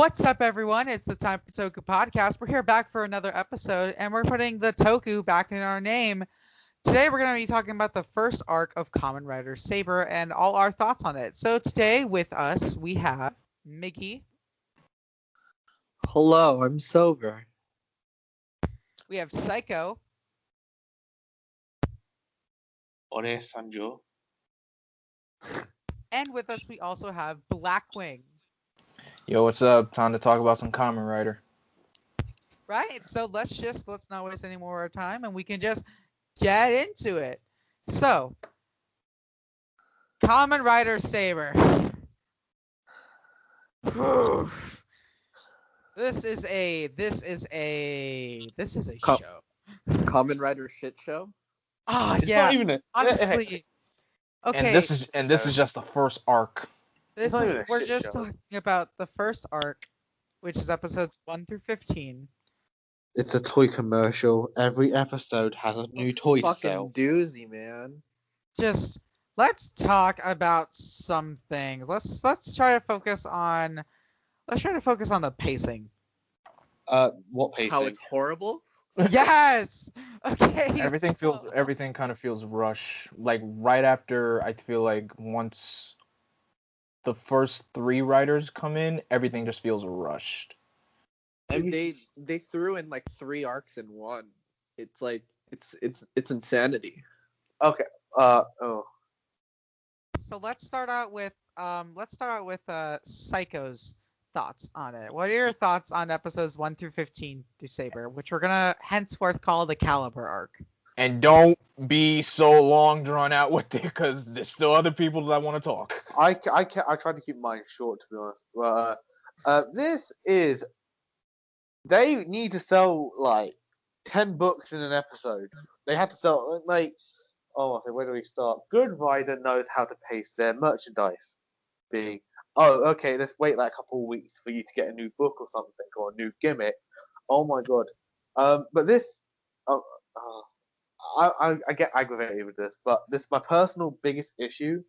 What's up, everyone? It's the Time for Toku Podcast. We're here back for another episode, and we're putting the Toku back in our name. Today, we're going to be talking about the first arc of Kamen Rider Saber and all our thoughts on it. So today, with us, we have Miggy. Hello, I'm sober. We have Psycho. Ore Sanjo. And with us, we also have Blackwing. Yo, what's up? Time to talk about some Kamen Rider. Right, so let's not waste any more of our time, and we can just get into it. So, Kamen Rider Saber. This is a show. Kamen Rider shit show? Ah, It's yeah. not even a. Honestly. Okay. And this is just the first arc. It's not even a we're shit just show. talking about the first arc, which is episodes 1 through 15. It's a toy commercial. Every episode has a new toy to Fucking sell. doozy, man. Just let's talk about some things. Let's try to focus on the pacing. What pacing? How it's horrible? Yes. Okay. Everything so- kind of feels rushed. Like right after, I feel like once the first three riders come in, everything just feels rushed. Dude, they threw in like 3 arcs in one. It's like it's insanity. Okay. Oh. So let's start out with Psycho's thoughts on it. What are your thoughts on episodes 1 through 15 through Saber, which we're gonna henceforth call the Calibur arc? And don't be so long drawn out with it, because there's still other people that want to talk. I tried to keep mine short, to be honest. But this is. They need to sell like 10 books in an episode. They have to sell like. Oh, okay, where do we start? Good Rider knows how to pace their merchandise. Being, oh, okay, let's wait like a couple of weeks for you to get a new book or something or a new gimmick. Oh my god. But this. I get aggravated with this, but my personal biggest issue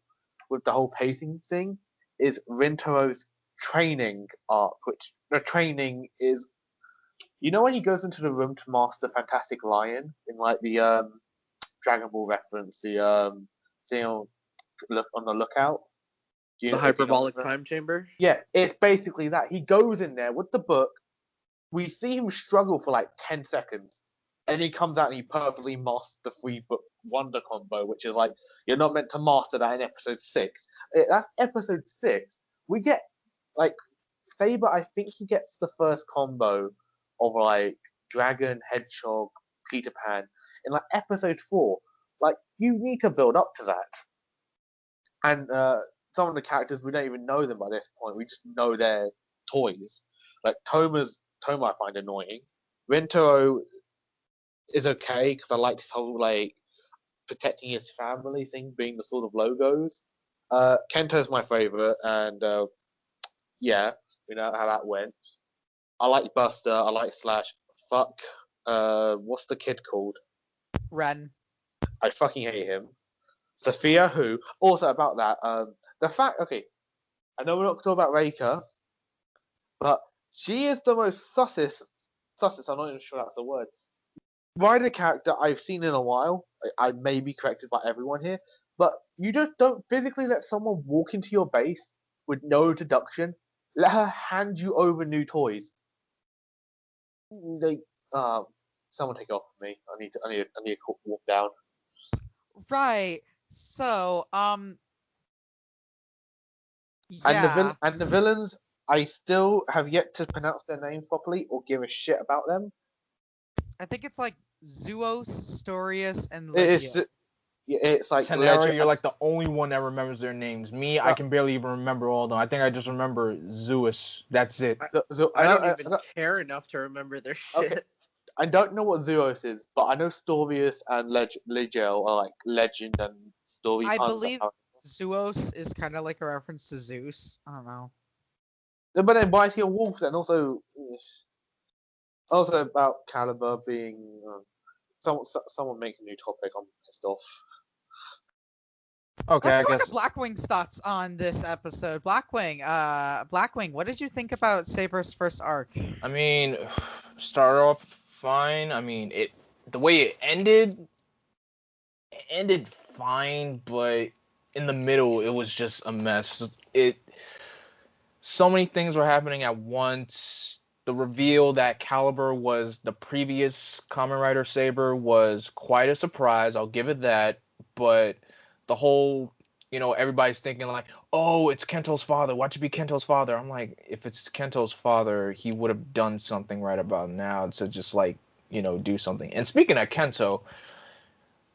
with the whole pacing thing is Rintaro's training arc, which the training is, when he goes into the room to master Fantastic Lion in like the Dragon Ball reference, the thing on the lookout. The hyperbolic time chamber? Yeah, it's basically that. He goes in there with the book. We see him struggle for like 10 seconds. And he comes out and he perfectly masters the 3-book wonder combo, which is like, you're not meant to master that in episode 6. That's episode 6. We get, like, Saber, I think he gets the first combo of, like, Dragon, Hedgehog, Peter Pan in, like, episode 4. Like, you need to build up to that. And some of the characters, we don't even know them by this point. We just know they're toys. Like, Toma I find annoying. Rentaro is okay because I liked his whole like protecting his family thing being the sort of logos. Kento's my favorite, and yeah, we know how that went. I like Buster. I like Slash. Fuck. What's the kid called? Ren. I fucking hate him. Sophia, who also about that. The fact. Okay, I know we're not talking about Reika, but she is the most sussest. I'm not even sure that's the word. Rider character I've seen in a while. I may be corrected by everyone here, but you just don't physically let someone walk into your base with no introduction. Let her hand you over new toys. Someone take it off of me. I need to walk down. Right. So, yeah. And the villains, I still have yet to pronounce their names properly or give a shit about them. I think it's like Zuos, Storius, and Legia. It's like Tenara, you're like the only one that remembers their names. Me, I can barely even remember all of them. I think I just remember Zeus. That's it. I don't even care enough to remember their shit. Okay. I don't know what Zeus is, but I know Storius and Legel are like legend and story. I believe Zuos is kind of like a reference to Zeus. I don't know. But then why is he a wolf then? Also about Calibur being someone make a new topic. I'm pissed off. Okay, Let's I go guess. to Blackwing's thoughts on this episode. Blackwing, what did you think about Saber's first arc? I mean, started off fine. I mean, the way it ended fine, but in the middle it was just a mess. So many things were happening at once. The reveal that Calibur was the previous Kamen Rider Saber was quite a surprise. I'll give it that. But the whole, everybody's thinking like, oh, it's Kento's father. Watch it be Kento's father. I'm like, if it's Kento's father, he would have done something right about now to just like, do something. And speaking of Kento,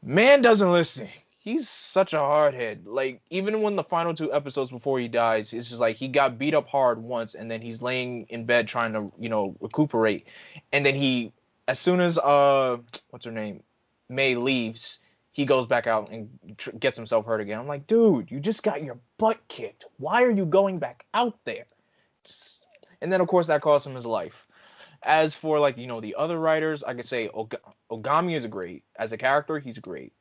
man doesn't listen. He's such a hardhead. Like, even when the final 2 episodes before he dies, it's just like he got beat up hard once, and then he's laying in bed trying to, recuperate. And then as soon as what's her name, May leaves, he goes back out and gets himself hurt again. I'm like, dude, you just got your butt kicked. Why are you going back out there? And then of course that cost him his life. As for like, the other writers, I could say Ogami is great. As a character, he's great.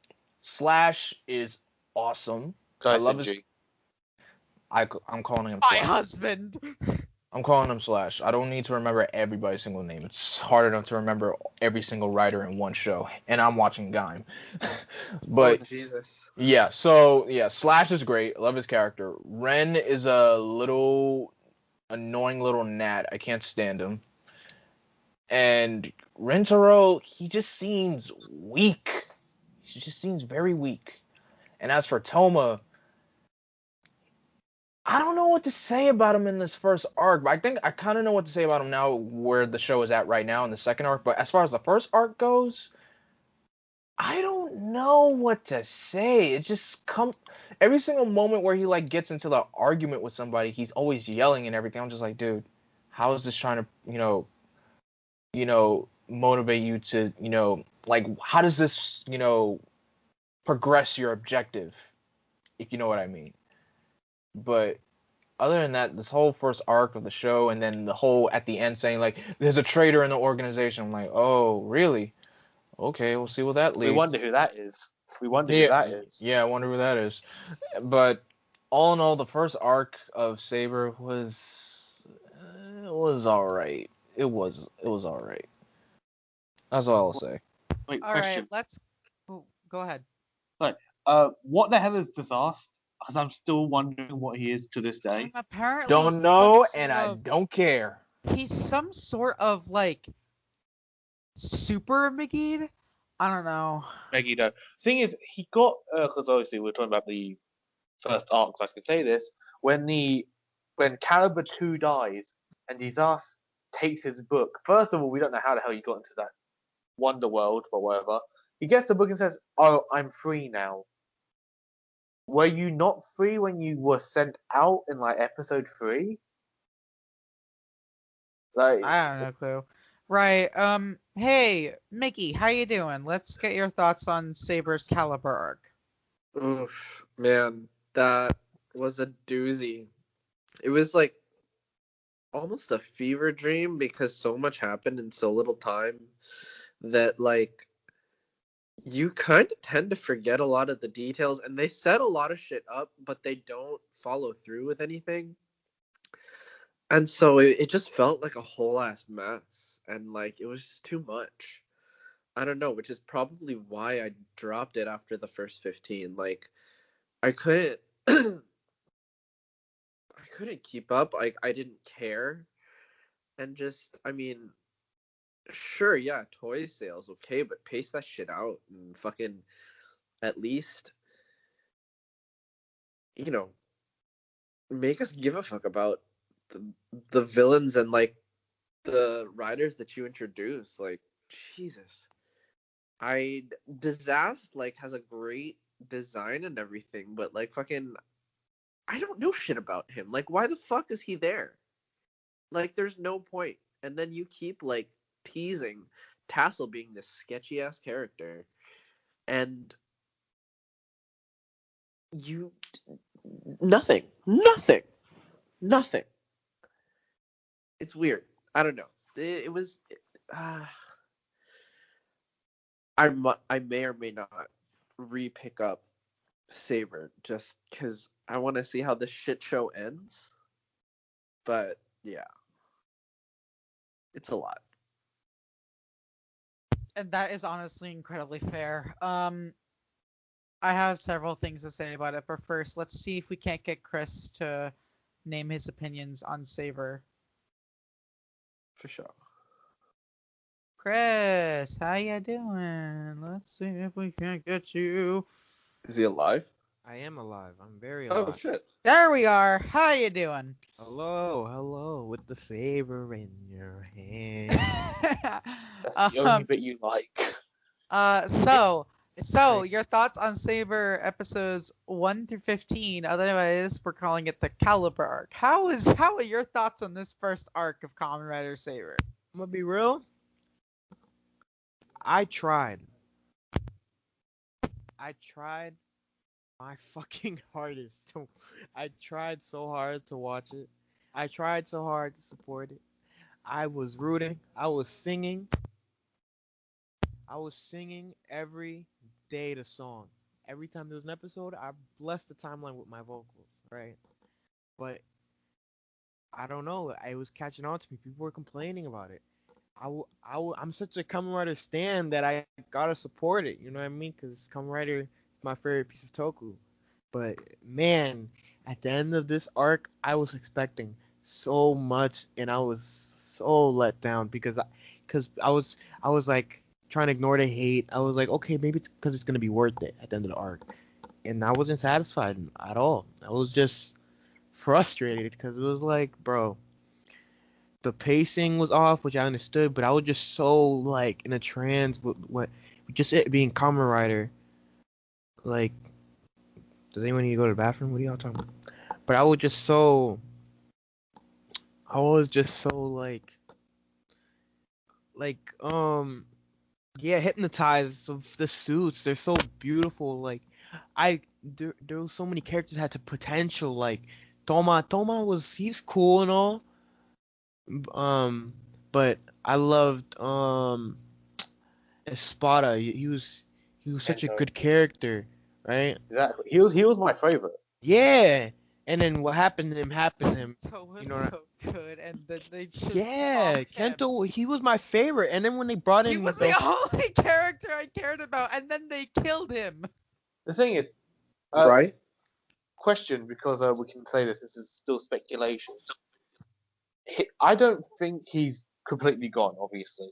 Slash is awesome. I love his. I'm calling him My Slash. husband. I'm calling him Slash. I don't need to remember everybody's single name. It's hard enough to remember every single writer in one show, and I'm watching Gaim. But oh, Jesus. Yeah, so yeah, Slash is great. I love his character. Ren is a little annoying little gnat. I can't stand him. And Rentaro, he just seems weak. He just seems very weak. And as for Toma, I don't know what to say about him in this first arc, but I think I kind of know what to say about him now where the show is at right now in the second arc. But as far as the first arc goes, I don't know what to say. It just every single moment where he like gets into the argument with somebody, he's always yelling and everything. I'm just like, dude, how is this trying to, motivate you to, like, how does this, progress your objective, if you know what I mean. But other than that, this whole first arc of the show, and then the whole at the end saying like, there's a traitor in the organization. I'm like, oh, really? Okay, we'll see what that leads. We wonder who that is. Who that is. Yeah, I wonder who that is. But all in all, the first arc of Saber was all right. It was all right. That's all I'll say. Wait, All question. right, go ahead. What the hell is Disaster? Because I'm still wondering what he is to this day. Apparently, Don't know, and I don't care. He's some sort of like super Miggy. I don't know. Miggy, though. Thing is, he got because obviously we're talking about the first arc, so I can say this. When Calibur 2 dies and Disaster takes his book, first of all, we don't know how the hell he got into that Wonder World or whatever. He gets the book and says, "Oh, I'm free now." Were you not free when you were sent out in like episode 3? Like, I have no clue. Right. Hey, Mickey, how you doing? Let's get your thoughts on Saber's Calibur arc. Oof, man, that was a doozy. It was like almost a fever dream because so much happened in so little time that like you kind of tend to forget a lot of the details, and they set a lot of shit up, but they don't follow through with anything. And so it just felt like a whole ass mess, and like it was just too much. I don't know, which is probably why I dropped it after the first 15. Like I couldn't I couldn't keep up. Like I didn't care. And just, I mean, sure, yeah, toy sales, okay, but pace that shit out and fucking at least, make us give a fuck about the villains and like the riders that you introduce. Like, Jesus. Disaster like has a great design and everything, but like fucking I don't know shit about him. Like, why the fuck is he there? Like, there's no point. And then you keep like teasing Tassel being this sketchy ass character, and you nothing. It's weird. I don't know. It was. I may or may not re-pick up Saber, just because I want to see how this shit show ends. But yeah, it's a lot. And that is honestly incredibly fair. I have several things to say about it, but first, let's see if we can't get Criss to name his opinions on Saber. For sure. Criss, how you doing? Let's see if we can't get you. Is he alive? I am alive. I'm very Oh alive. shit. There we are. How you doing? Hello, with the saber in your hand. That's the only bit you like. So your thoughts on Saber episodes 1 through 15? Otherwise, we're calling it the Calibur arc. How are your thoughts on this first arc of Kamen Rider Saber? I'm gonna be real. I tried my fucking hardest. I tried so hard to watch it. I tried so hard to support it. I was rooting. I was singing every day the song. Every time there was an episode, I blessed the timeline with my vocals, right? But I don't know. It was catching on to me. People were complaining about it. I'm such a Kamen Rider stan that I gotta support it. You know what I mean? Because Kamen Rider is my favorite piece of Toku. But man, at the end of this arc, I was expecting so much, and I was so let down because I was like trying to ignore the hate. I was like, okay, maybe it's because it's gonna be worth it at the end of the arc, and I wasn't satisfied at all. I was just frustrated because it was like, bro, the pacing was off, which I understood, but I was just so like in a trance with what just it being Kamen Rider. Like, does anyone need to go to the bathroom? What are y'all talking about? But I was just so like yeah, hypnotized of the suits. They're so beautiful. Like there was so many characters that had the potential. Like Toma he's cool and all. But I loved Espada. He was such a Kento. good character, right? Exactly. He was my favorite. Yeah. And then what happened to him happened to him. Kento was You know, so good, and then they just yeah, bombed him. Kento, he was my favorite. And then when they brought He in was the only character I cared about, and then they killed him. The thing is, Right? question, because we can say this is still speculation. I don't think he's completely gone, obviously.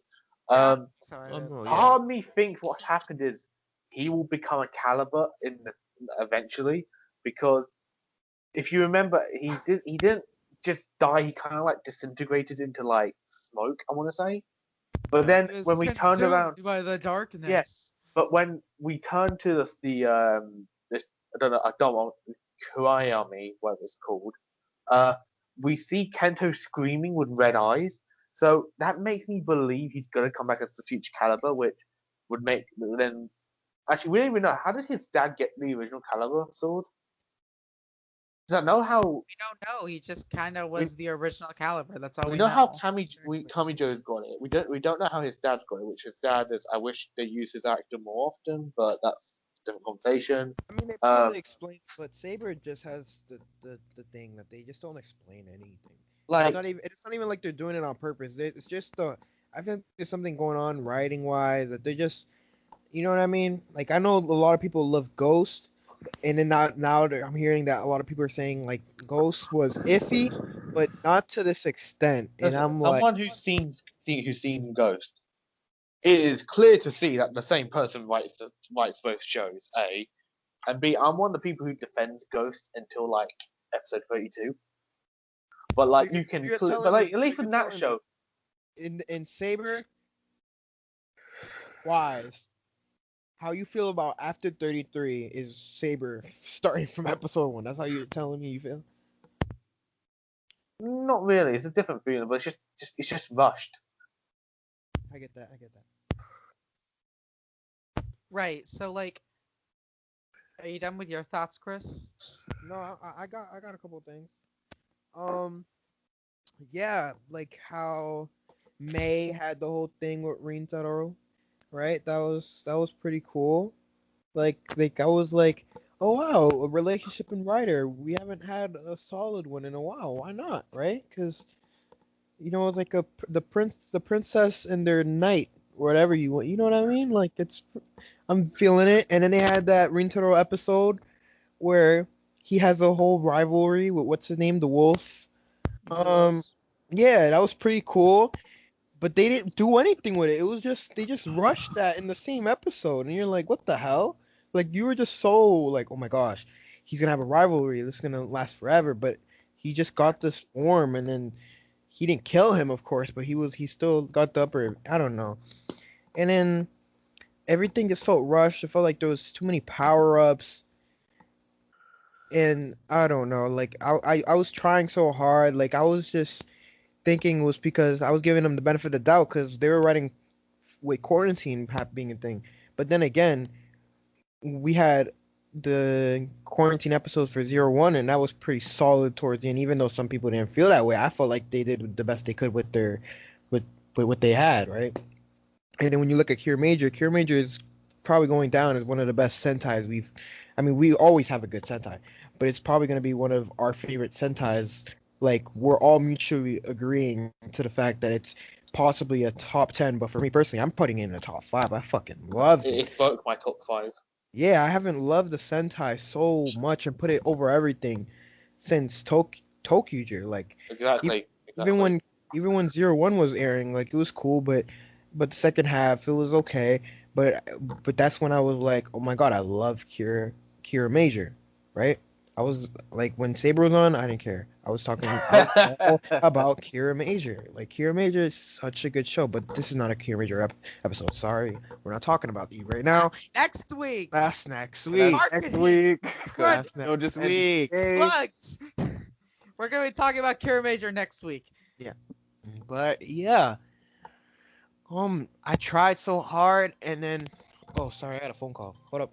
Sorry. Oh, no, yeah. Part of me thinks what's happened is he will become a Calibur eventually, because if you remember, he didn't just die. He kind of like disintegrated into like smoke, I want to say. But then He was when we turned around, consumed by the darkness. Yes. but when we turned to the I don't want Kurayami, whatever it's called, we see Kento screaming with red eyes. So that makes me believe he's gonna come back as the future Calibur, which would make then. Actually, we don't even know how did his dad get the original Calibur sword. Does I know how? We don't know. He just kind of was the original Calibur. That's all We we know how Exactly. Kamijo's got it. We don't know how his dad's got it. Which his dad is. I wish they use his actor more often, but that's a different conversation. I mean, they probably explain, but Saber just has the thing that they just don't explain anything. Like It's not even like they're doing it on purpose. It's just I think there's something going on writing wise that they just, you know what I mean? Like I know a lot of people love Ghost, and then now I'm hearing that a lot of people are saying like Ghost was iffy, but not to this extent. And I'm like, someone who's seen Ghost, it is clear to see that the same person writes both shows. A and B. I'm one of the people who defends Ghost until like episode 32. But like So you can, you're but telling like me- at so least you're in that telling show, in Saber wise, how you feel about after 33 is Saber starting from episode 1. That's how you're telling me you feel? not really. It's a different feeling, but it's just rushed. I get that. Right. So like, are you done with your thoughts, Criss? No, I got a couple of things. Yeah, like how May had the whole thing with Rin Tadaro, right? That was pretty cool. Like I was like, oh wow, a relationship in Rider. We haven't had a solid one in a while. Why not, right? Because it's like the princess and their knight, whatever you want. You know what I mean? Like I'm feeling it. And then they had that Rintaro episode where he has a whole rivalry with what's his name, the wolf. Yes. Yeah, that was pretty cool. But they didn't do anything with it. It was just they just rushed that in the same episode, and you're like, what the hell? Like you were just so like, oh my gosh, he's gonna have a rivalry. This is gonna last forever. But he just got this form, and then he didn't kill him, of course, but he still got the upper. I don't know. And then everything just felt rushed. It felt like there was too many power ups, and I don't know. Like I was trying so hard. Like I was just thinking it was because I was giving them the benefit of the doubt because they were writing with quarantine being a thing. But then again, we had the quarantine episodes for 01, and that was pretty solid towards the end. Even though some people didn't feel that way, I felt like they did the best they could with with what they had, right? And then when you look at Cure Major is probably going down as one of the best Sentais we've. I mean, we always have a good Sentai, but it's probably going to be one of our favorite Sentais. Like we're all mutually agreeing to the fact that it's possibly a top 10, but for me personally, I'm putting it in the top 5. I fucking loved it. It broke my top 5. Yeah, I haven't loved the Sentai so much and put it over everything since Tokuger. Like Exactly. even when 01 was airing, like it was cool, but the second half it was okay. But that's when I was like, oh my god, I love Kira Major, right? I was like, when Saber was on, I didn't care. I was all about Kira Major. Like Kira Major is such a good show, but this is not a Kira Major episode. Sorry, we're not talking about you right now. Next week. That's next week. Marketing. Next week. What? No, just week. Plugs. We're gonna be talking about Kira Major next week. But yeah, I tried so hard, and then, oh, sorry, I had a phone call. Hold up.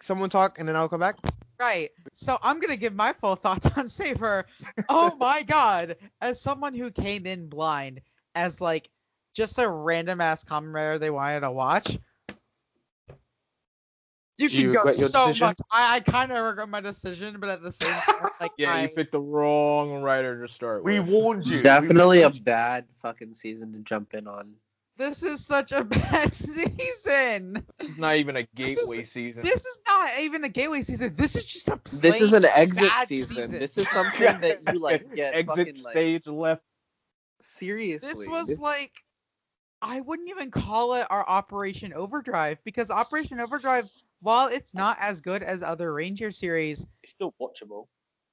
Someone talk, and then I'll come back. Right. So I'm gonna give my full thoughts on Saber. Oh my god! As someone who came in blind, as like just a random ass Kamen Rider they wanted to watch, you can go regret your so decision? much. I kind of regret my decision, but at the same time, like Yeah, you picked the wrong writer to start We with. warned you. Definitely a bad fucking season to jump in on. this is such a bad season. It's not even a gateway season. This is not even a gateway season. This is just a plain This is an exit bad season. This is something that you like get Exit fucking stage left. seriously. This was like, I wouldn't even call it our Operation Overdrive, because Operation Overdrive, while it's not as good as other Ranger series, It's still watchable.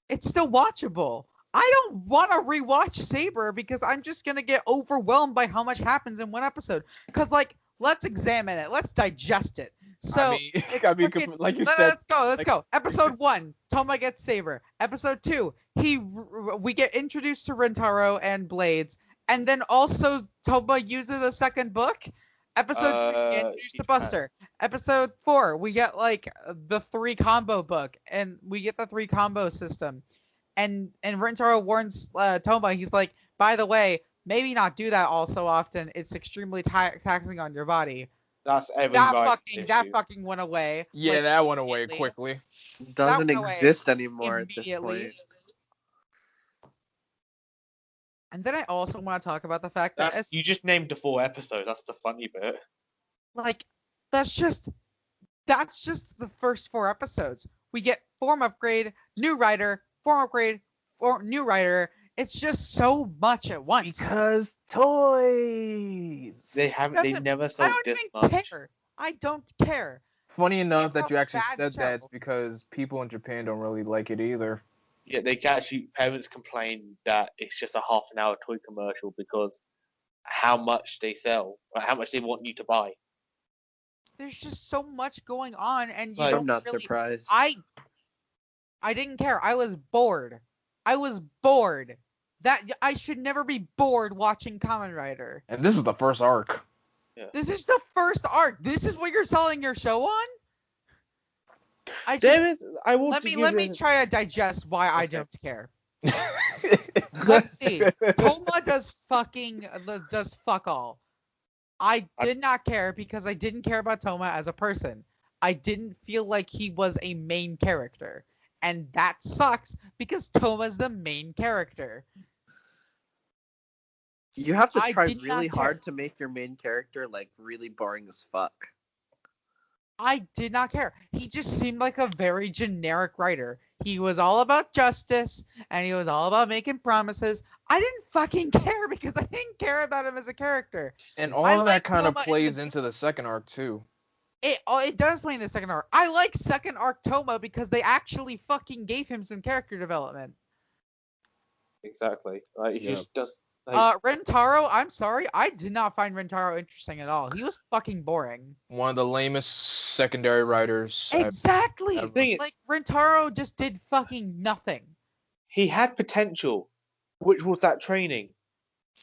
it's still watchable. I don't want to rewatch Saber because I'm just gonna get overwhelmed by how much happens in one episode. Cause like, let's examine it, let's digest it. So I mean, it's I mean, freaking- like you said, let's go. Episode 1, Toma gets Saber. Episode 2, we get introduced to Rintaro and Blades, and then also Toma uses a second book. Episode 3, we get introduced to Buster. Episode 4, we get like the 3 combo book, and we get the 3 combo system. And Rintaro warns Toma, he's like, by the way, maybe not do that all so often. It's extremely taxing on your body. That's every That writer's fucking went away. yeah, like, that went away immediately. quickly. doesn't that went away exist anymore at this immediately. point. And then I also want to talk about the fact that You just named the 4 episodes. That's the funny bit. like that's just the first 4 episodes. We get form upgrade, new writer, form upgrade, new writer. It's just so much at once. Because toys. They never I sold don't this even much. care. I don't care. Funny enough It's that a you actually bad said that, show. it's because people in Japan don't really like it either. Yeah, parents complain that it's just a half an hour toy commercial because how much they sell, or how much they want you to buy. There's just so much going on, and you Like, don't I'm not really. surprised. I didn't care. I was bored. That I should never be bored watching Kamen Rider. And this is the first arc. This is the first arc. This is what you're selling your show on? I just, Damn it! I will. let me try to digest why I don't care. Let's see. Toma does fuck all. I did not care because I didn't care about Toma as a person. I didn't feel like he was a main character. And that sucks because Toma's the main character. You have to I try did really not care. hard to make your main character like really boring as fuck. I did not care. He just seemed like a very generic writer. He was all about justice and he was all about making promises. I didn't fucking care because I didn't care about him as a character. And all I of that like kind of Toma in plays the- into the second arc too. It does play in the second arc. I like second arc Toma because they actually fucking gave him some character development. Exactly. Like he Yep. just does. Like, Rentaro, I'm sorry, I did not find Rentaro interesting at all. He was fucking boring. One of the lamest secondary writers. Exactly. ever. Thing is- Like Rentaro just did fucking nothing. he had potential, which was that training,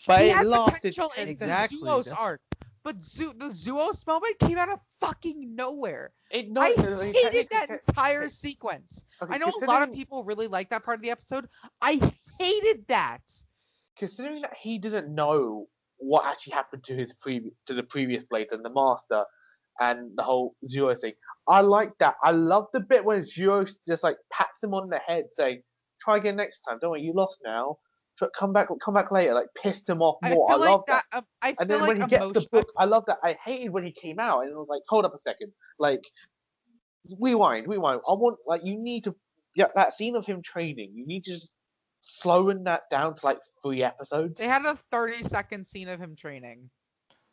but He it had lasted. potential in Exactly, the Zuos that's- arc, but the Zuos moment came out of fucking nowhere. It I it hated that technically- entire okay, sequence. okay, I know a lot of considering- people really like that part of the episode. I hated that. Considering that he didn't know what actually happened to the previous blades and the master and the whole Zero thing, I like that. I love the bit when Zero just like pats him on the head, saying, "Try again next time. Don't worry, you lost now. Come back later." Like pissed him off I more. feel I love like that. I And feel then when like he gets the emotion. book, I love that. I hated when he came out and it was like, hold up a second, like rewind. I want like you need to that scene of him training. You need to just slowing that down to like 3 episodes. They had a 30-second scene of him training.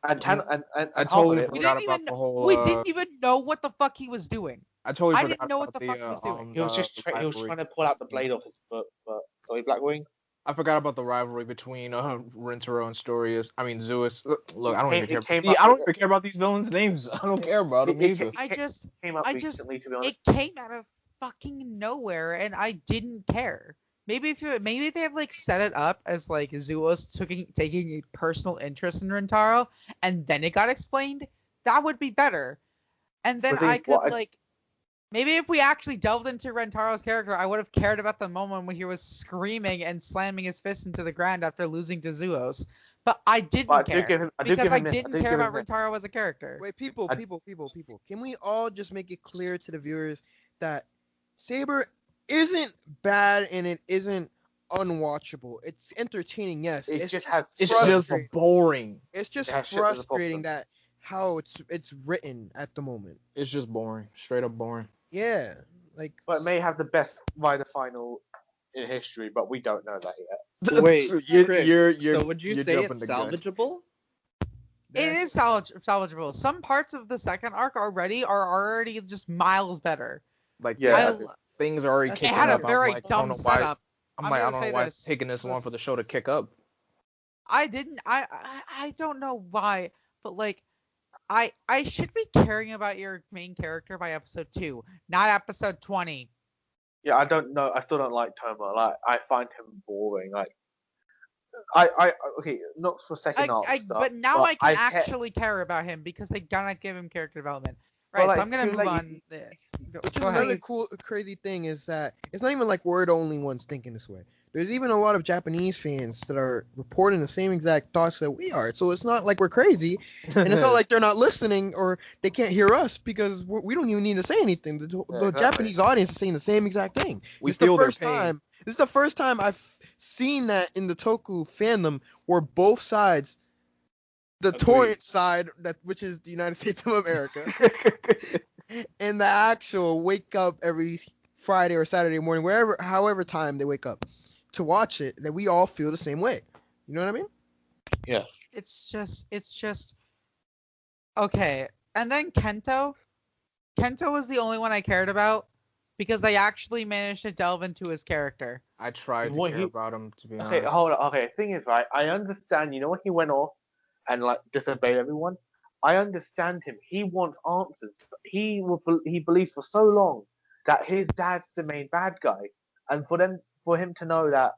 And Mhm. and I half totally of it, We forgot didn't about even the whole. we didn't even know what the fuck he was doing. I totally I forgot didn't know what about the fuck he was doing. he was just he was rivalry. trying to pull out the blade off his book. But sorry, Blackwing. I forgot about the rivalry between Rentaro and Storius. I mean Zeus. Look, I don't even care. It came See, up- I don't even care about these villains' names. I don't care about them either. I just Came up I just- recently, to be honest. it came out of fucking nowhere and I didn't care. Maybe maybe they had like set it up as like Zuos taking a personal interest in Rentaro and then it got explained. That would be better. And then The thing I is, could what I- like maybe if we actually delved into Rentaro's character, I would have cared about the moment when he was screaming and slamming his fist into the ground after losing to Zuos. But I didn't But care I do because give I him this. didn't do care give him about this. Rentaro as a character. Wait, people. I- Can we all just make it clear to the viewers that Saber isn't bad and it isn't unwatchable? It's entertaining, yes. It just has- It's just frustrating. boring. It's just Yeah, shit, there's a frustrating problem. that how it's written at the moment. It's just boring. Straight up boring. Yeah, like But it may have the best rider final in history, but we don't know that yet. Wait, you're, Chris, you're, so would you you're say jumping it's the gun. salvageable? It is salvageable. Some parts of the second arc are already just miles better. Like Yeah. things are already It It kicking had a up. I'm very like, I don't dumb know why. setup. I'm I'm like, I gonna don't say know why this. it's taking this long for the show to kick up. I didn't. I don't know why, but like, I should be caring about your main character by episode 2, not episode 20. Yeah, I don't know. I still don't like Toma. Like, I find him boring. Like, okay, not for second arc stuff. But now I can ca- actually care about him because they gotta give him character development. Well, Right, so like, I'm gonna too move late. on. This. which is Go ahead. another cool crazy thing is that it's not even like we're the only ones thinking this way. There's even a lot of Japanese fans that are reporting the same exact thoughts that we are. So it's not like we're crazy, and it's not like they're not listening or they can't hear us because we don't even need to say anything. The exactly. Japanese audience is saying the same exact thing. We It's the feel their first pain. time. This is the first time I've seen that in the Toku fandom where both sides, the Agreed. torrent side, which is the United States of America, and the actual wake up every Friday or Saturday morning, however time they wake up to watch it, that we all feel the same way. You know what I mean? It's just okay. And then Kento was the only one I cared about because they actually managed to delve into his character. I tried to What care he- about him, to be Okay, honest. hold on. Okay, thing is, right, I understand. You know when he went off and like disobeyed everyone? I understand him. He wants answers. He believes for so long that his dad's the main bad guy, and for him to know that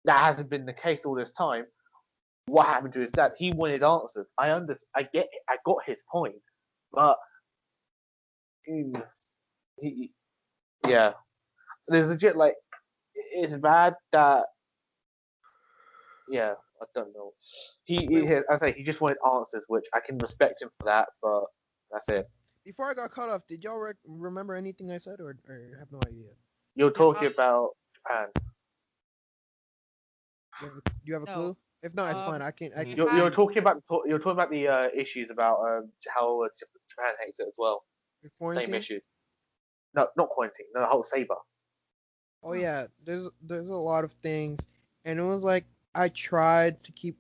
hasn't been the case all this time. What happened to his dad? He wanted answers. I got his point, but yeah, there's legit like it's bad that yeah, I don't know. I say he just wanted answers, which I can respect him for that, but that's it. before I got cut off, did y'all remember anything I said, or have no idea? You're talking about Japan. You have a No. clue? If not, it's Um, fine. I can. You're talking about the issues about how Japan hates it as well. Same quarantine. issues. No, not quarantine. No, the whole Saber. Oh yeah, there's a lot of things, and it was like I tried to keep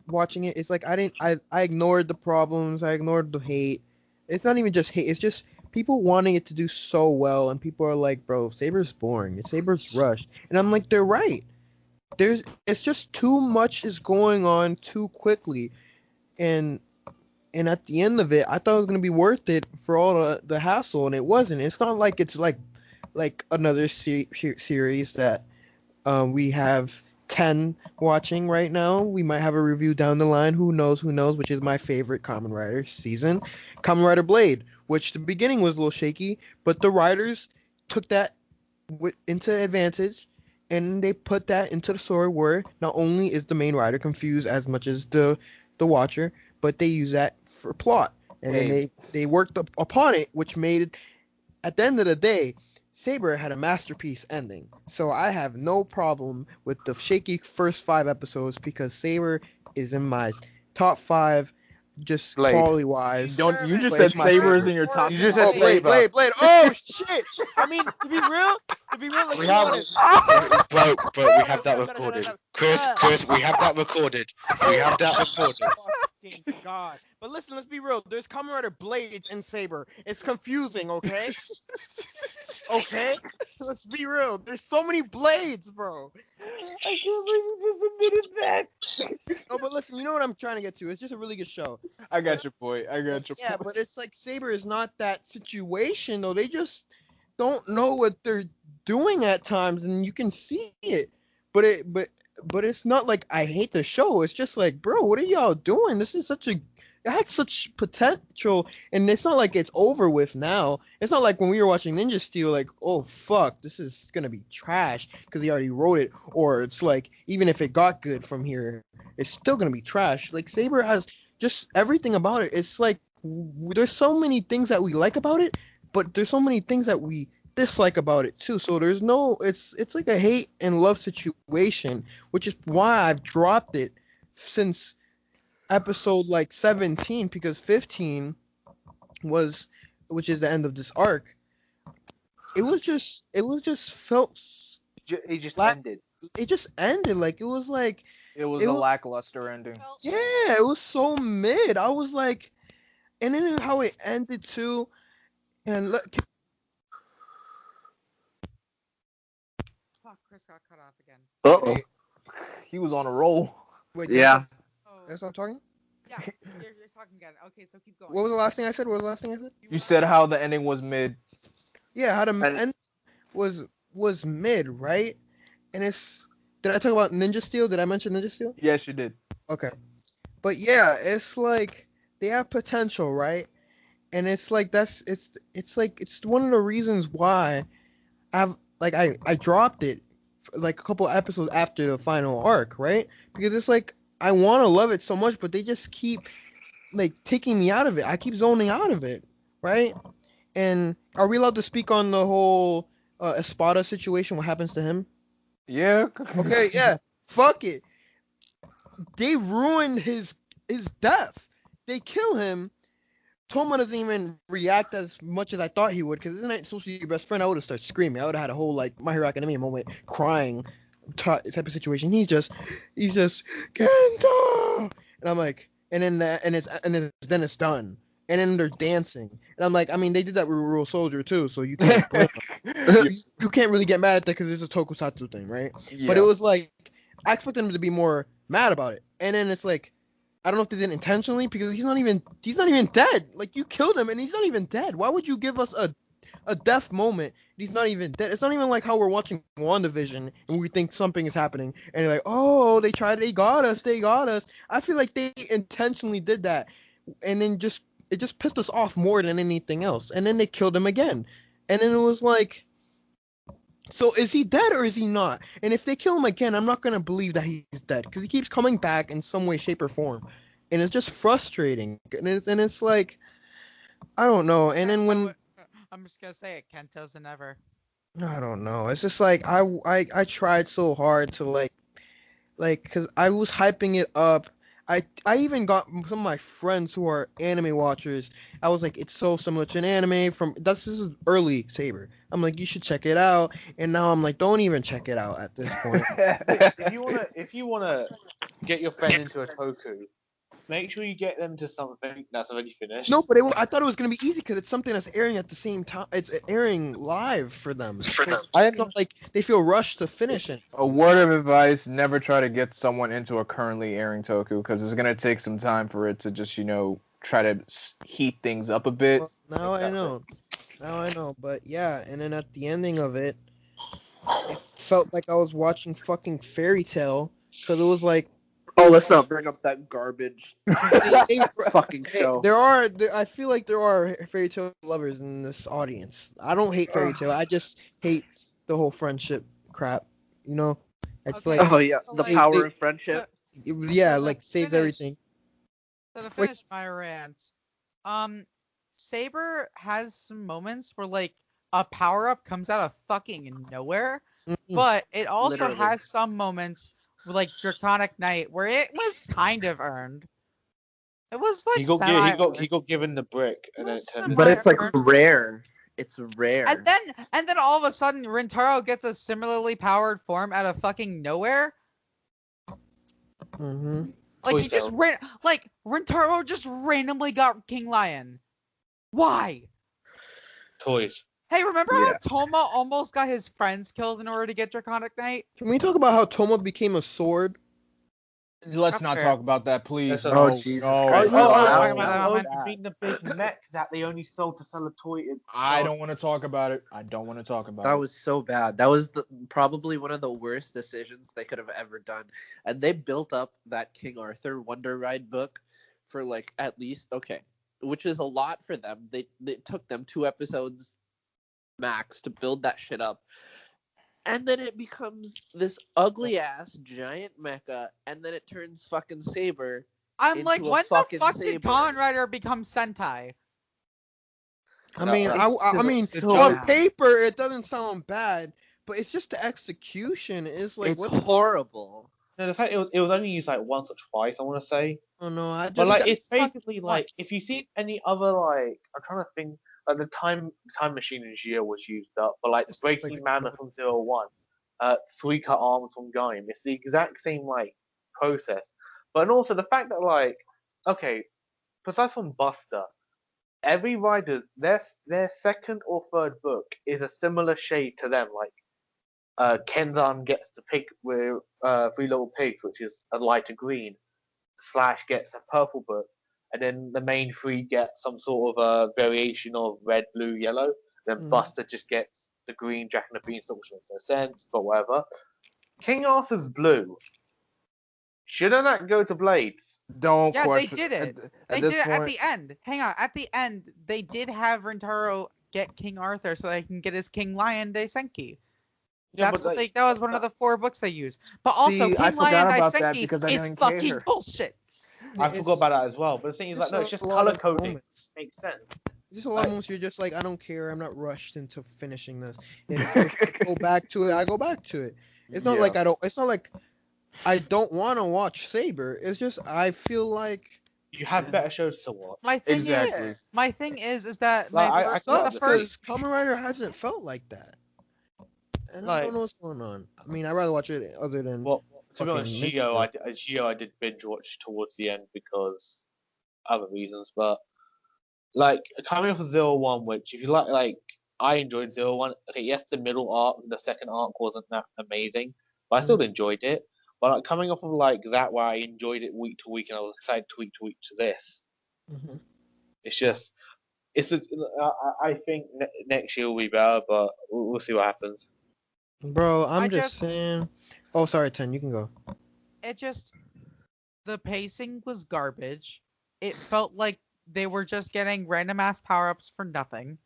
watching it. It's like I ignored the problems, I ignored the hate. It's not even just hate, it's just people wanting it to do so well, and people are like, bro, Saber's boring, Saber's rushed, and I'm like, they're right. It's just too much is going on too quickly, and at the end of it, I thought it was gonna be worth it for all the hassle, and it wasn't. It's not like it's like another series that we have 10 watching right now. We might have a review down the line. Who knows? Which is my favorite Kamen Rider season, Kamen Rider Blade, which the beginning was a little shaky, but the writers took that into advantage, and they put that into the story where not only is the main rider confused as much as the watcher, but they use that for plot, and then they worked upon it, which made it, at the end of the day, Saber had a masterpiece ending. So I have no problem with the shaky first 5 episodes, because Saber is in my top 5, just Blade. quality wise. You just Blade's said my Saber favorite. is in your top. You just Oh, said Blade. Oh shit! I mean, to be real, let's We be have, honest. bro, we have that recorded. Chris, we have that recorded. We have that recorded. Fucking God. But listen, let's be real. There's Kamen Rider Blades and Saber. It's confusing, okay? Okay? Let's be real. There's so many blades, bro. I can't believe you just admitted that. No, but listen, you know what I'm trying to get to. It's just a really good show. I got your point. Yeah, but it's like Saber is not that situation, though. They just don't know what they're doing at times, and you can see it. But it's not like I hate the show. It's just like, bro, what are y'all doing? This is it had such potential, and it's not like it's over with now. It's not like when we were watching Ninja Steel, like, oh fuck, this is gonna be trash because he already wrote it, or it's like even if it got good from here, it's still gonna be trash. Like Saber has just everything about it. It's like there's so many things that we like about it, but there's so many things that we dislike about it too. So there's no, it's like a hate and love situation, which is why I've dropped it since episode like 17, because 15 was, which is the end of this arc, it was just felt It just Black- ended. it just ended like it was It was It a was- lackluster ending. yeah, it was so mid. I was like, and then how it ended too, and look, Fuck, Chris got cut off again. He was on a roll. wait, Yeah. Oh, that's what I'm talking. yeah, you're talking again. Okay, so keep going. What was the last thing I said? You said how the ending was mid. Yeah, how the And- end was mid, right? And did I talk about Ninja Steel? Did I mention Ninja Steel? Yes, you did. Okay. But yeah, it's like they have potential, right? And it's like it's like it's one of the reasons why I dropped it like a couple episodes after the final arc, right? Because it's like I want to love it so much, but they just keep like taking me out of it. I keep zoning out of it, right? And are we allowed to speak on the whole Espada situation? What happens to him? Yeah. Okay, yeah. Fuck it. They ruined his death. They kill him. Toma doesn't even react as much as I thought he would, because isn't that supposed to be your best friend? I would have started screaming. I would have had a whole like My Hero Academia moment, crying type of situation. He's just Kento, and I'm like, and then then it's done, and then they're dancing, and I'm like, I mean, they did that with Rural Soldier too, so you can't blame them. You can't really get mad at that because it's a tokusatsu thing, right? But it was like I expected them to be more mad about it, and then it's like I don't know if they did it intentionally, because he's not even dead. Like you killed him and he's not even dead. Why would you give us a death moment? He's not even dead. It's not even like how we're watching WandaVision and we think something is happening and you're like, oh, they got us. I feel like they intentionally did that, and then it just pissed us off more than anything else. And then they killed him again, and then it was like, so is he dead or is he not? And if they kill him again, I'm not gonna believe that he's dead, because he keeps coming back in some way, shape, or form, and it's just frustrating. And it's like, I don't know. And then when I'm just gonna say it, Kento's a never. I don't know. It's just like I tried so hard to cause I was hyping it up. I even got some of my friends who are anime watchers. I was like, it's so similar to an anime from this is early Saber. I'm like, you should check it out. And now I'm like, don't even check it out at this point. If you wanna get your friend into a toku, make sure you get them to something that's already finished. No, but I thought it was gonna be easy because it's something that's airing at the same time. It's airing live for them. It's not like they feel rushed to finish it. A word of advice: never try to get someone into a currently airing toku because it's gonna take some time for it to just try to heat things up a bit. Well, now I know. Now I know. But yeah, and then at the ending of it, it felt like I was watching fucking Fairy Tale because it was like. Oh, let's not bring up that garbage they- fucking show. I feel like there are Fairy Tale lovers in this audience. I don't hate Fairy Tale. I just hate the whole friendship crap. You know, it's Okay. like Oh yeah, So, the like, power of friendship. yeah, So like to saves finish- everything. So to finish my rant, Saber has some moments where like a power up comes out of fucking nowhere, but it also Literally. has some moments with like Draconic Knight where it was kind of earned. It was like he got given the brick and then it Yes, turned But into- it's like rare. It's rare. And then all of a sudden Rintaro gets a similarly powered form out of fucking nowhere. Mm-hmm. Like he Toy just Sale. Rintaro just randomly got King Lion. Why? toys. Hey, remember Yeah. how Toma almost got his friends killed in order to get Draconic Knight? Can we talk about how Toma became a sword? Let's That's not fair. talk about that, please. That's No, Oh, Jesus no, Christ. Oh, no. talking that about that was moment. being the big mech that they only sold to sell a toy. I don't want to talk about it. I don't want to talk about That it. was so bad. That was probably one of the worst decisions they could have ever done. And they built up that King Arthur Wonder Ride book for like at least which is a lot for them. They took them 2 episodes max to build that shit up. And then it becomes this ugly ass giant mecha, and then it turns fucking Saber. I'm like, into a when the fucking fuck did Saber. Kamen Rider become Sentai? I No, mean, it's I just mean, so on bad. paper it doesn't sound bad, but it's just the execution is like It's what? horrible. No, the fact it was only used like once or twice, I want to say. Oh no, I But just like, just it's fucking basically like nuts. if you see any other like, I'm trying to think, like the time machine in Geo was used up, but like It's breaking like- Mammoth from 01, 3 cut arms from Gaim, it's the exact same like process. But also the fact that like, okay, besides from Buster, every rider their second or third book is a similar shade to them. Like, Kenzan gets the pig with 3 little pigs, which is a lighter green. Slash gets a purple book, and then the main 3 get some sort of variation of red, blue, yellow. Then Mhm. Buster just gets the green Jack and the Beanstalk, which makes no sense, but whatever. King Arthur's blue. Shouldn't that go to Blades? Don't Yeah, question. they did it. At They this did it at point, the end. Hang on, at the end, they did have Rintaro get King Arthur so they can get his King Lion Daisenki. That's what that was one of the 4 books they used. But also, See, I King Lion forgot about that Daisenki because I is didn't fucking care. bullshit. I It's- forgot about that as well. But the thing is, like, no, it's just a lot color of coding. moments. Makes sense. Just a lot of moments you're just like, I don't care. I'm not rushed into finishing this. And if I go back to it, I go back to it. It's not Yeah. like I don't. It's not like I don't want to watch Saber. It's just I feel like You have better shows to watch. My thing Exactly. is that Like, my I first, can't- the sucks first because Kamen Rider hasn't felt like that. And I Like- don't know what's going on. I mean, I'd rather watch it other than. Well, to be fucking honest, mixed Geo, up. I did binge watch towards the end because other reasons, but like coming off of 01, which if you like I enjoyed 01. Okay, yes, the middle arc, the second arc wasn't that amazing, but I still enjoyed it. But like coming off of like that, where I enjoyed it week to week, and I was excited to week to this, Mhm. it's just I think next year will be better, but we'll see what happens. Bro, I'm I just just- saying. Oh, sorry, 10. You can go. it just the pacing was garbage. It felt like they were just getting random ass power-ups for nothing.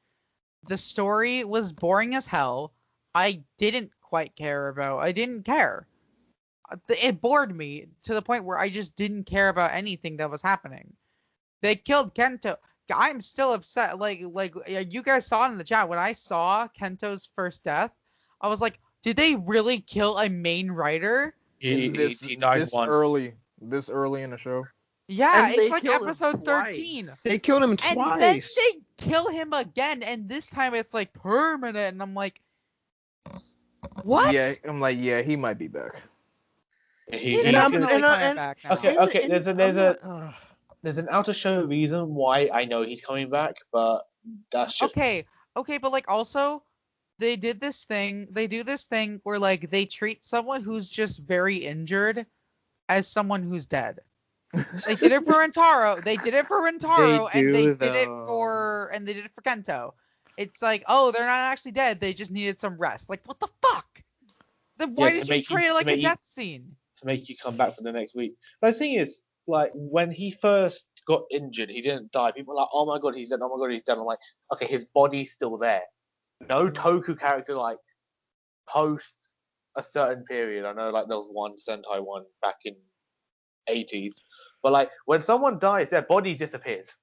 The story was boring as hell. I didn't quite care about. I didn't care. It bored me to the point where I just didn't care about anything that was happening. They killed Kento. I'm still upset. Like you guys saw it in the chat. When I saw Kento's first death, I was like, did they really kill a main writer? He died this once. early in the show. Yeah, And they it's like killed him episode twice. 13. They killed him And then twice. they kill him again, and this time it's like permanent, and I'm like, what? Yeah, I'm like, yeah, he might be back. He's And I'm- definitely and I- coming and- back now. Okay, okay. There's I'm there's an outer show reason why I know he's coming back, but that's just Okay, but like also, they do this thing where like they treat someone who's just very injured as someone who's dead. They did it for Rentaro. They did it for Rentaro, They and they do, did it though. for Kento. It's like, oh, they're not actually dead. They just needed some rest. Like, what the fuck? Then why Yeah, to did you make you- treat it to like a make you- death scene? to make you come back for the next week. But the thing is, like when he first got injured, he didn't die. People were like, "Oh my god, he's dead! Oh my god, he's dead!" I'm like, okay, his body's still there. No Toku character like post a certain period. I know like there was one Sentai one back in 80s, but like when someone dies, their body disappears.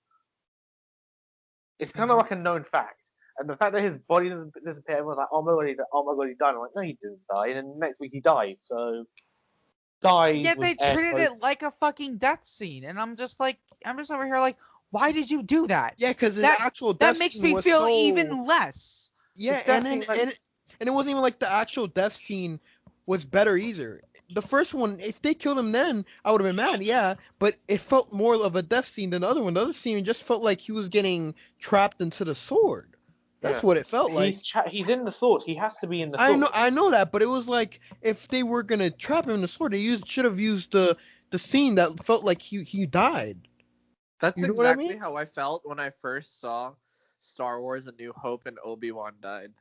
It's kind of like a known fact. And the fact that his body doesn't disappear, everyone's like, "Oh my god, he died." I'm like, "No, he didn't die." And then next week he died. So died. Yet they with air treated quotes. it like a fucking death scene, and I'm just over here like, why did you do that? Yeah, because the That- actual That death makes scene me was feel so... even less. Yeah, It's and then definitely and it wasn't even like the actual death scene was better either. The first one, if they killed him then, I would have been mad, yeah, but it felt more of a death scene than the other one. The other scene just felt like he was getting trapped into the sword. That's Yeah. what it felt like. He's in the sword. He has to be in the I sword. know that, but it was like if they were gonna trap him in the sword, they should have used the scene that felt like he died. That's You know what I exactly mean? how I felt when I first saw Star Wars: A New Hope and Obi-Wan died.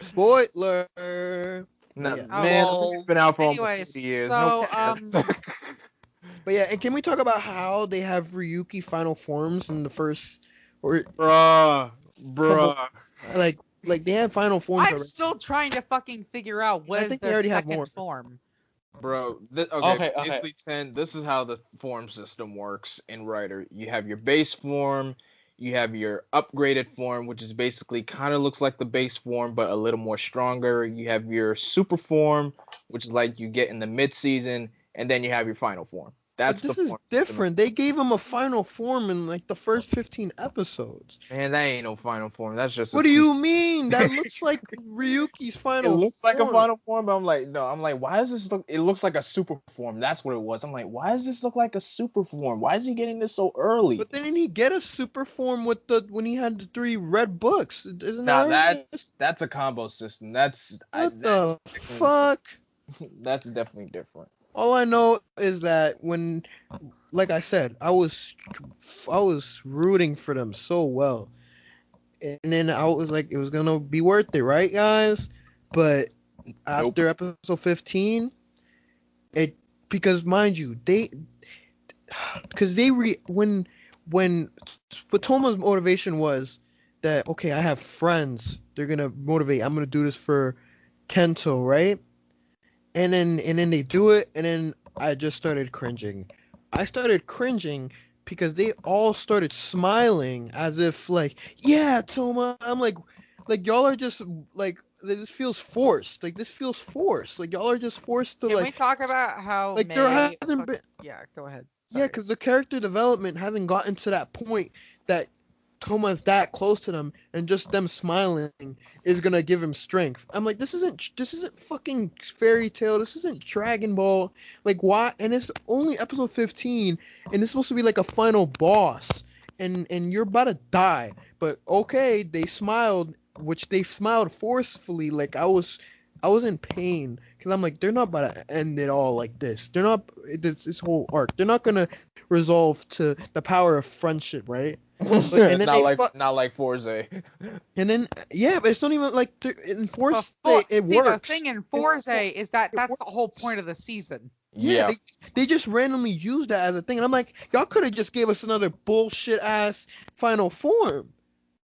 Spoiler. No, Yeah. Oh, man, well, the movie's been out for almost anyways, 50 years. so, But yeah, and can we talk about how they have Ryuki final forms in the first, or bruh. like they have final forms I'm already? still trying to fucking figure out what I is think they the already have second more. form. Bro, Okay. basically, this is how the form system works in Rider. You have your base form, you have your upgraded form, which is basically kind of looks like the base form, but a little more stronger. You have your super form, which is like you get in the mid-season, and then you have your final form. That's But the this is form system. different. They gave him a final form in like the first 15 episodes. Man, that ain't no final form. That's just What do you mean? That looks like Ryuki's It final looks like a form. final form, but I'm like, no. I'm like, why does this look? It looks like a super form. That's what it was. I'm like, why does this look like a super form? Why is he getting this so early? But then didn't he get a super form with when he had the 3 red books? Isn't Nah, that that's a combo system. That's what that's the fuck? That's definitely different. All I know is that when, like I said, I was rooting for them so well, and then I was like, it was gonna be worth it, right, guys? But after episode 15, because mind you, when Toma's motivation was that, okay, I have friends, they're gonna motivate, I'm gonna do this for Kento, right? And then they do it, and then I just started cringing. I started cringing because they all started smiling as if like, yeah, Toma. I'm like y'all are just like, this feels forced. Like this feels forced. Like y'all are just forced to Can we like, talk about how like May there hasn't been. Yeah, go ahead. Yeah, Sorry. because the character development hasn't gotten to that point that Toma's that close to them, and just them smiling is gonna give him strength. I'm like, this isn't fucking fairy tale. This isn't Dragon Ball. Like, why? And it's only episode 15, and it's supposed to be like a final boss, and you're about to die. But okay, they smiled, which they smiled forcefully. Like I was in pain because I'm like, they're not about to end it all like this. They're not this whole arc. They're not gonna resolve to the power of friendship, right? And then not like Forza. And then yeah, but it's not even like in Force But it see, works. the thing in Forza is that that's the whole point of the season. Yeah, they just randomly use that as a thing, and I'm like, y'all could have just gave us another bullshit ass final form.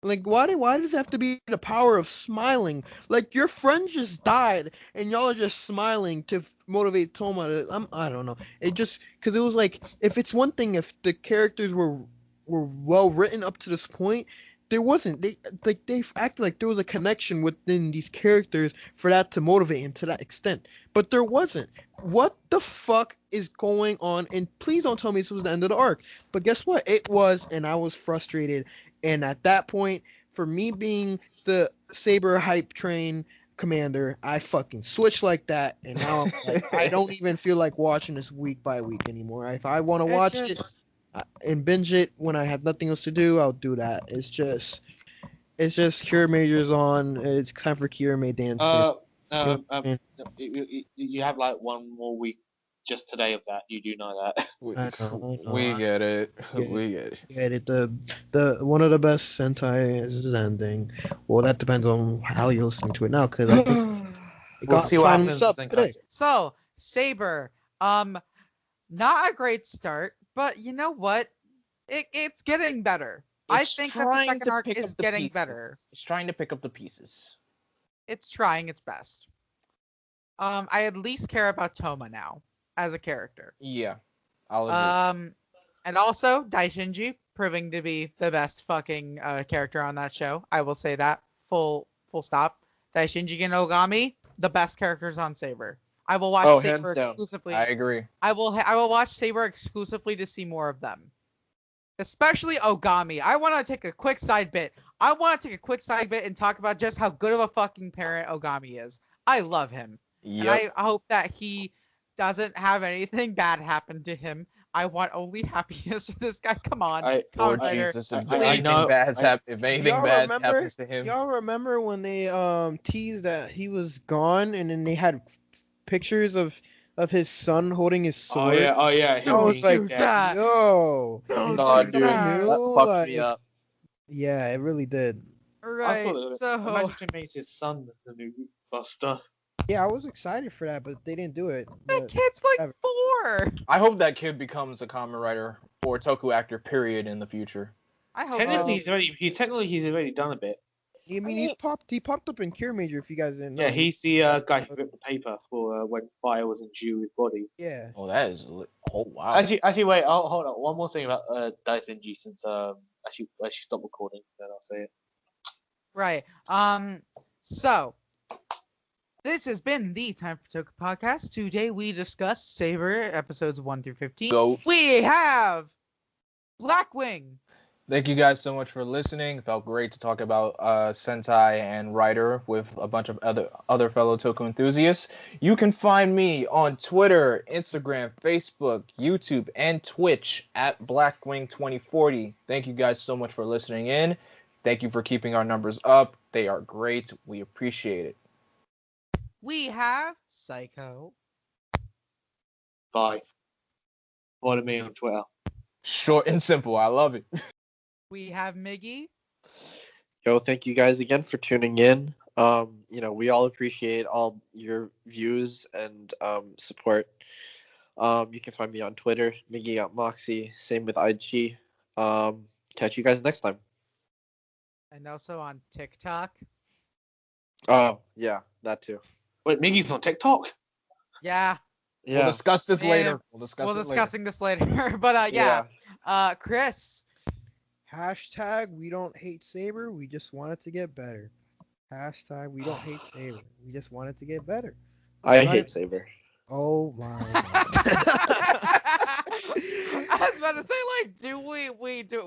Like, why does it have to be the power of smiling? Like, your friend just died, and y'all are just smiling to motivate Toma. I don't know. It just, because it was like, if it's one thing if the characters were were well written up to this point, there wasn't. They acted like there was a connection within these characters for that to motivate him to that extent, but there wasn't. What the fuck is going on? And please don't tell me this was the end of the arc. But guess what? It was, and I was frustrated. And at that point, for me being the Saber hype train commander, I fucking switched like that, and now I'm like, I don't even feel like watching this week by week anymore. If I want to watch it and binge it when I have nothing else to do, I'll do that. It's just Cure Major's on. It's time for Cure May dance. You have like one more week just today of that. You do know that. We I know. get it. get We get it. Get it? The one of the best Sentai is ending. Well, that depends on how you're listening to it now, because I think it We'll got see what finally happens subbed in today. So, Saber, not a great start, but you know what? It's getting better. I It's think that the trying second to arc pick is up the getting pieces. better. It's trying to pick up the pieces. It's trying its best. I at least care about Toma now as a character. Yeah, I'll agree. And also Daishinji proving to be the best fucking character on that show. I will say that. Full stop. Daishinji and Ogami, the best characters on Saber. I will watch hands Saber down. exclusively. I agree. I will watch Saber exclusively to see more of them. Especially Ogami. I want to take a quick side bit. And talk about just how good of a fucking parent Ogami is. I love him. And I hope that he doesn't have anything bad happen to him. I want only happiness for this guy. Come on. Lord Kamen Rider, Jesus, if I anything know- bad if anything Y'all bad remember- happens to him, Y'all remember when they teased that he was gone, and then they had pictures of his son holding his sword? Oh yeah. I was Don't like, do that. yo, Don't Nah, do dude, that. that New, fucked me like- up. yeah, it really did. Right. So Imagine if they made his son the new Buster. Yeah, I was excited for that, but they didn't do it. that But kid's like whatever. 4. I hope that kid becomes a Kamen Rider or Toku actor. Period in the future. I hope. Technically, he's already done a bit. I mean, he popped up in Cure Major, if you guys didn't know. Yeah, he's the guy who ripped the paper for when fire was in his body. Yeah. Oh, that is. Oh wow. Actually, wait. Oh, hold on. One more thing about Daishinji, since actually stop recording, then I'll say it. Right. So this has been the Time for Toku podcast. Today we discussed Saber episodes 1 through 15. Go. We have Blackwing. Thank you guys so much for listening. It felt great to talk about Sentai and Rider with a bunch of other fellow Toku enthusiasts. You can find me on Twitter, Instagram, Facebook, YouTube, and Twitch at Blackwing2040. Thank you guys so much for listening in. Thank you for keeping our numbers up. They are great. We appreciate it. We have Psycho. Bye. Follow me on Twitter. Short and simple. I love it. We have Miggy. Yo, thank you guys again for tuning in. We all appreciate all your views and support. You can find me on Twitter, Miggy@Moxie. Same with IG. Catch you guys next time. And also on TikTok. Oh, yeah, that too. Wait, Miggy's on TikTok? Yeah. Yeah. We'll discuss this Yeah. later. We'll We'll discussing this later. But yeah. Criss. Hashtag we don't hate Saber, we just want it to get better. Hashtag we don't hate Saber, we just want it to get better. I hate Saber. Oh my god. I was about to say, like, do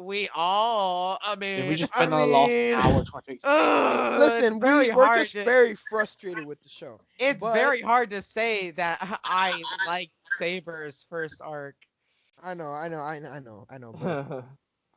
we all? I mean, Did we just I spend our last mean- hour trying to explain? Listen, it's very we're hard just to- very frustrated with the show. It's but- very hard to say that I like Saber's first arc. I know.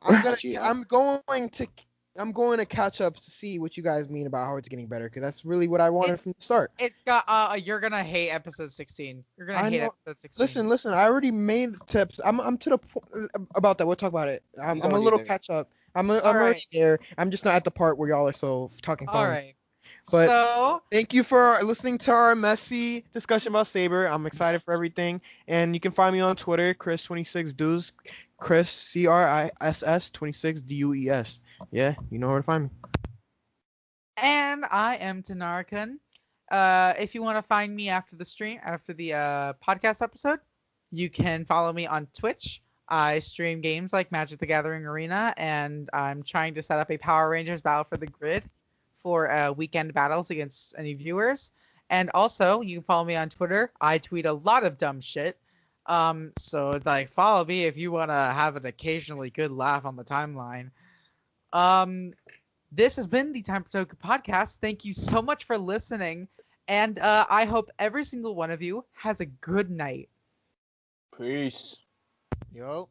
But Actually, I'm going to catch up to see what you guys mean about how it's getting better, because that's really what I wanted from the start. It's got you're gonna hate episode 16. You're gonna I hate know. episode 16. Listen. I already made tips. I'm to the point about that. We'll talk about it. I'm He's a already little there. catch up. I'm Alright. already there. I'm just not at the part where y'all are so talking All fun. right. But- So Thank you for listening to our messy discussion about Saber. I'm excited for everything. And you can find me on Twitter, Criss26Dues. Criss, CRISS 26DUES. Yeah, you know where to find me. and I am Tenarakun. If you want to find me after the stream, after the podcast episode, you can follow me on Twitch. I stream games like Magic the Gathering Arena, and I'm trying to set up a Power Rangers Battle for the Grid for weekend battles against any viewers. And also, you can follow me on Twitter. I tweet a lot of dumb shit. So like follow me if you want to have an occasionally good laugh on the timeline. This has been the Time for Toku podcast. Thank you so much for listening, and I hope every single one of you has a good night. Peace. Yo.